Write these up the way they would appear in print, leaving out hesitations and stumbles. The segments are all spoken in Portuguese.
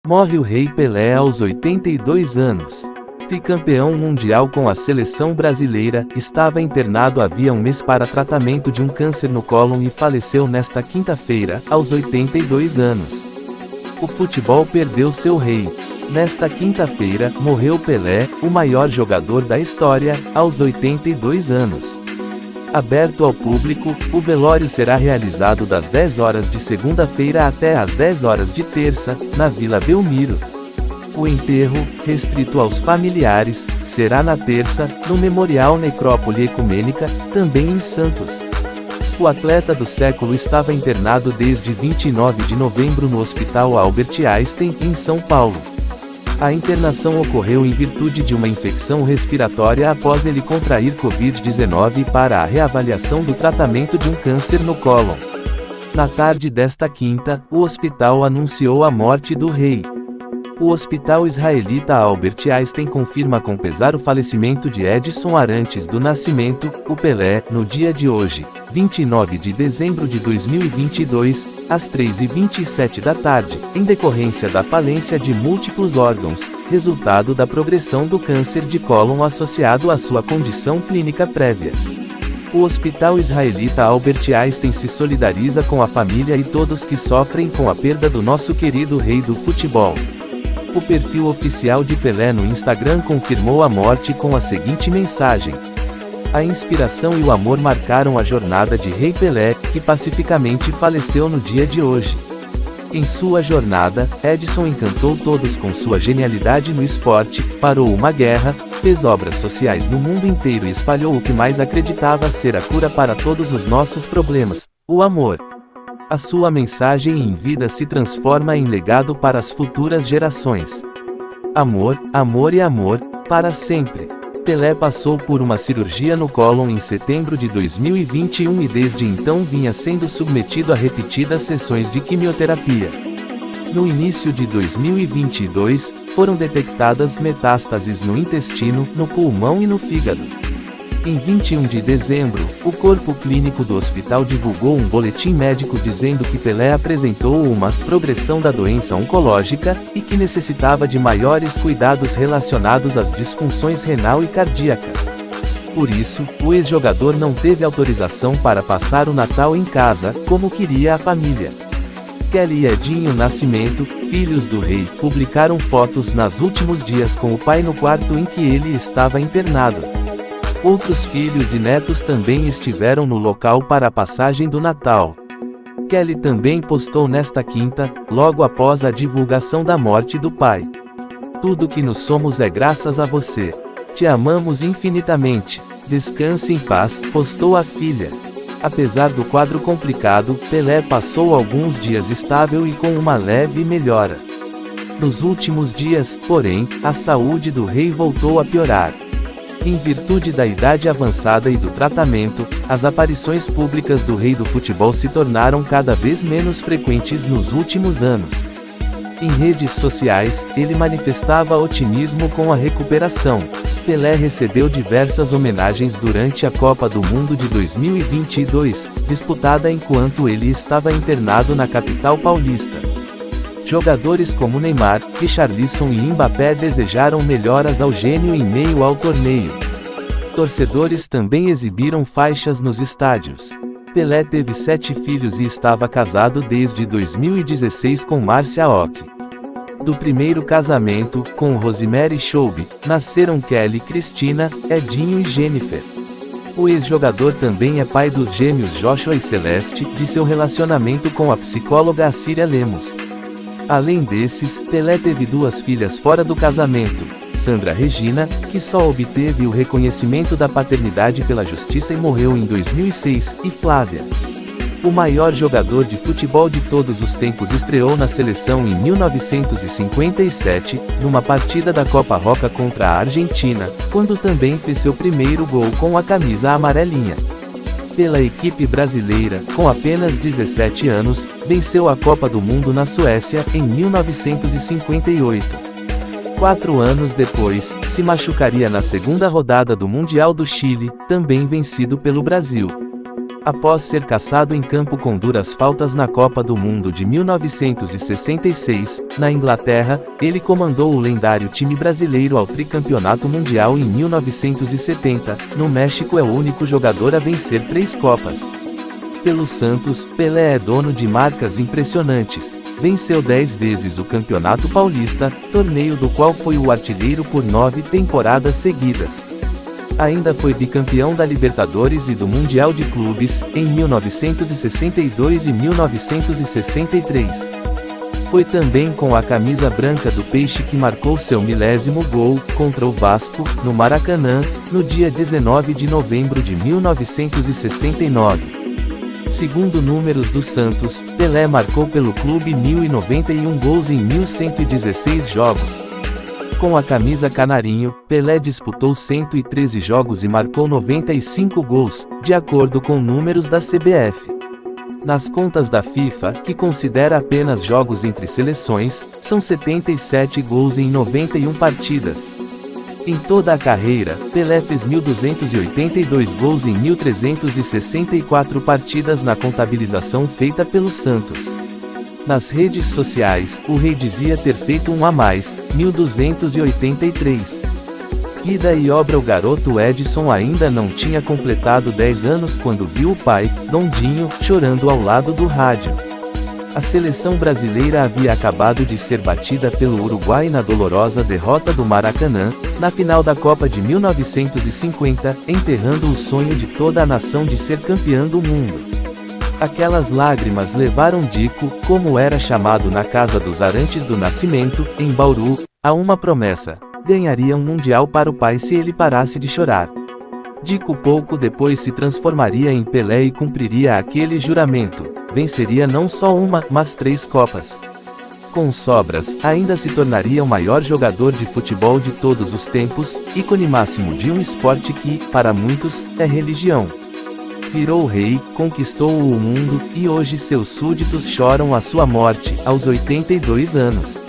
Morre o Rei Pelé aos 82 anos. Tricampeão mundial com a seleção brasileira, estava internado havia um mês para tratamento de um câncer no cólon e faleceu nesta quinta-feira, aos 82 anos. O futebol perdeu seu rei. Nesta quinta-feira, morreu Pelé, o maior jogador da história, aos 82 anos. Aberto ao público, o velório será realizado das 10 horas de segunda-feira até às 10 horas de terça, na Vila Belmiro. O enterro, restrito aos familiares, será na terça, no Memorial Necrópole Ecumênica, também em Santos. O atleta do século estava internado desde 29 de novembro no Hospital Albert Einstein, em São Paulo. A internação ocorreu em virtude de uma infecção respiratória após ele contrair Covid-19 para a reavaliação do tratamento de um câncer no cólon. Na tarde desta quinta, o hospital anunciou a morte do rei. O hospital israelita Albert Einstein confirma com pesar o falecimento de Edson Arantes do Nascimento, o Pelé, no dia de hoje, 29 de dezembro de 2022, às 3h27 da tarde, em decorrência da falência de múltiplos órgãos, resultado da progressão do câncer de cólon associado à sua condição clínica prévia. O hospital israelita Albert Einstein se solidariza com a família e todos que sofrem com a perda do nosso querido rei do futebol. O perfil oficial de Pelé no Instagram confirmou a morte com a seguinte mensagem: a inspiração e o amor marcaram a jornada de Rei Pelé, que pacificamente faleceu no dia de hoje. Em sua jornada, Edson encantou todos com sua genialidade no esporte, parou uma guerra, fez obras sociais no mundo inteiro e espalhou o que mais acreditava ser a cura para todos os nossos problemas: o amor. A sua mensagem em vida se transforma em legado para as futuras gerações. Amor, amor e amor, para sempre. Pelé passou por uma cirurgia no cólon em setembro de 2021 e desde então vinha sendo submetido a repetidas sessões de quimioterapia. No início de 2022, foram detectadas metástases no intestino, no pulmão e no fígado. Em 21 de dezembro, o corpo clínico do hospital divulgou um boletim médico dizendo que Pelé apresentou uma progressão da doença oncológica e que necessitava de maiores cuidados relacionados às disfunções renal e cardíaca. Por isso, o ex-jogador não teve autorização para passar o Natal em casa, como queria a família. Kelly e Edinho Nascimento, filhos do rei, publicaram fotos nos últimos dias com o pai no quarto em que ele estava internado. Outros filhos e netos também estiveram no local para a passagem do Natal. Kelly também postou nesta quinta, logo após a divulgação da morte do pai: tudo que nos somos é graças a você. Te amamos infinitamente. Descanse em paz, postou a filha. Apesar do quadro complicado, Pelé passou alguns dias estável e com uma leve melhora. Nos últimos dias, porém, a saúde do rei voltou a piorar. Em virtude da idade avançada e do tratamento, as aparições públicas do rei do futebol se tornaram cada vez menos frequentes nos últimos anos. Em redes sociais, ele manifestava otimismo com a recuperação. Pelé recebeu diversas homenagens durante a Copa do Mundo de 2022, disputada enquanto ele estava internado na capital paulista. Jogadores como Neymar, Richarlison e Mbappé desejaram melhoras ao gênio em meio ao torneio. Torcedores também exibiram faixas nos estádios. Pelé teve 7 filhos e estava casado desde 2016 com Márcia Ock. Do primeiro casamento, com Rosemary Shoube, nasceram Kelly Cristina, Edinho e Jennifer. O ex-jogador também é pai dos gêmeos Joshua e Celeste, de seu relacionamento com a psicóloga Assíria Lemos. Além desses, Pelé teve 2 filhas fora do casamento: Sandra Regina, que só obteve o reconhecimento da paternidade pela justiça e morreu em 2006, e Flávia. O maior jogador de futebol de todos os tempos estreou na seleção em 1957, numa partida da Copa Roca contra a Argentina, quando também fez seu primeiro gol com a camisa amarelinha. Pela equipe brasileira, com apenas 17 anos, venceu a Copa do Mundo na Suécia, em 1958. 4 anos depois, se machucaria na segunda rodada do Mundial do Chile, também vencido pelo Brasil. Após ser caçado em campo com duras faltas na Copa do Mundo de 1966, na Inglaterra, ele comandou o lendário time brasileiro ao tricampeonato mundial em 1970. No México é o único jogador a vencer 3 Copas. Pelo Santos, Pelé é dono de marcas impressionantes. Venceu 10 vezes o Campeonato Paulista, torneio do qual foi o artilheiro por 9 temporadas seguidas. Ainda foi bicampeão da Libertadores e do Mundial de Clubes, em 1962 e 1963. Foi também com a camisa branca do Peixe que marcou seu 10º gol, contra o Vasco, no Maracanã, no dia 19 de novembro de 1969. Segundo números do Santos, Pelé marcou pelo clube 1.091 gols em 1.116 jogos. Com a camisa canarinho, Pelé disputou 113 jogos e marcou 95 gols, de acordo com números da CBF. Nas contas da FIFA, que considera apenas jogos entre seleções, são 77 gols em 91 partidas. Em toda a carreira, Pelé fez 1.282 gols em 1.364 partidas na contabilização feita pelo Santos. Nas redes sociais, o rei dizia ter feito um a mais, 1.283. Vida e obra. O garoto Edson ainda não tinha completado 10 anos quando viu o pai, Dondinho, chorando ao lado do rádio. A seleção brasileira havia acabado de ser batida pelo Uruguai na dolorosa derrota do Maracanã, na final da Copa de 1950, enterrando o sonho de toda a nação de ser campeã do mundo. Aquelas lágrimas levaram Dico, como era chamado na casa dos Arantes do Nascimento, em Bauru, a uma promessa: ganharia um Mundial para o pai se ele parasse de chorar. Dico pouco depois se transformaria em Pelé e cumpriria aquele juramento: venceria não só uma, mas 3 Copas. Com sobras, ainda se tornaria o maior jogador de futebol de todos os tempos, ícone máximo de um esporte que, para muitos, é religião. Virou rei, conquistou o mundo, e hoje seus súditos choram a sua morte, aos 82 anos.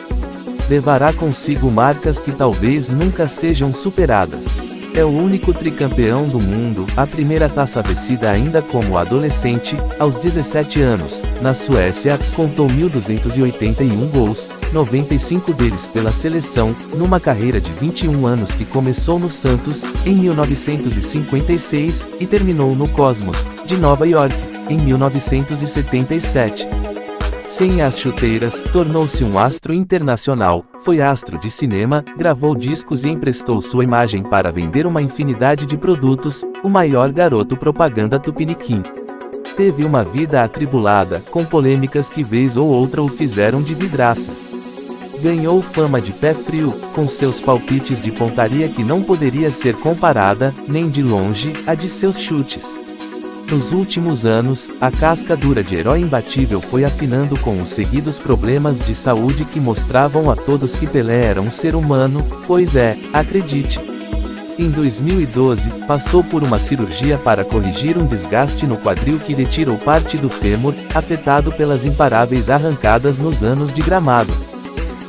Levará consigo marcas que talvez nunca sejam superadas. É o único tricampeão do mundo, a primeira taça vencida ainda como adolescente, aos 17 anos, na Suécia, contou 1.281 gols, 95 deles pela seleção, numa carreira de 21 anos que começou no Santos, em 1956, e terminou no Cosmos, de Nova York, em 1977. Sem as chuteiras, tornou-se um astro internacional, foi astro de cinema, gravou discos e emprestou sua imagem para vender uma infinidade de produtos, o maior garoto propaganda tupiniquim. Teve uma vida atribulada, com polêmicas que vez ou outra o fizeram de vidraça. Ganhou fama de pé frio, com seus palpites de pontaria que não poderia ser comparada, nem de longe, a de seus chutes. Nos últimos anos, a casca dura de herói imbatível foi afinando com os seguidos problemas de saúde que mostravam a todos que Pelé era um ser humano, pois é, acredite. Em 2012, passou por uma cirurgia para corrigir um desgaste no quadril que retirou parte do fêmur, afetado pelas imparáveis arrancadas nos anos de gramado.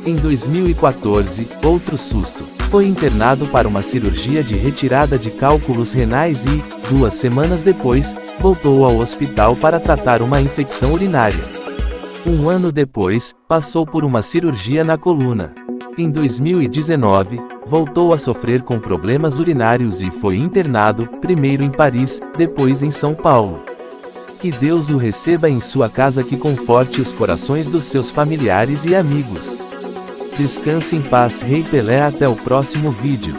Em 2014, outro susto. Foi internado para uma cirurgia de retirada de cálculos renais e, 2 semanas depois, voltou ao hospital para tratar uma infecção urinária. 1 ano depois, passou por uma cirurgia na coluna. Em 2019, voltou a sofrer com problemas urinários e foi internado, primeiro em Paris, depois em São Paulo. Que Deus o receba em sua casa, que conforte os corações dos seus familiares e amigos. Descanse em paz, Rei Pelé. Até o próximo vídeo.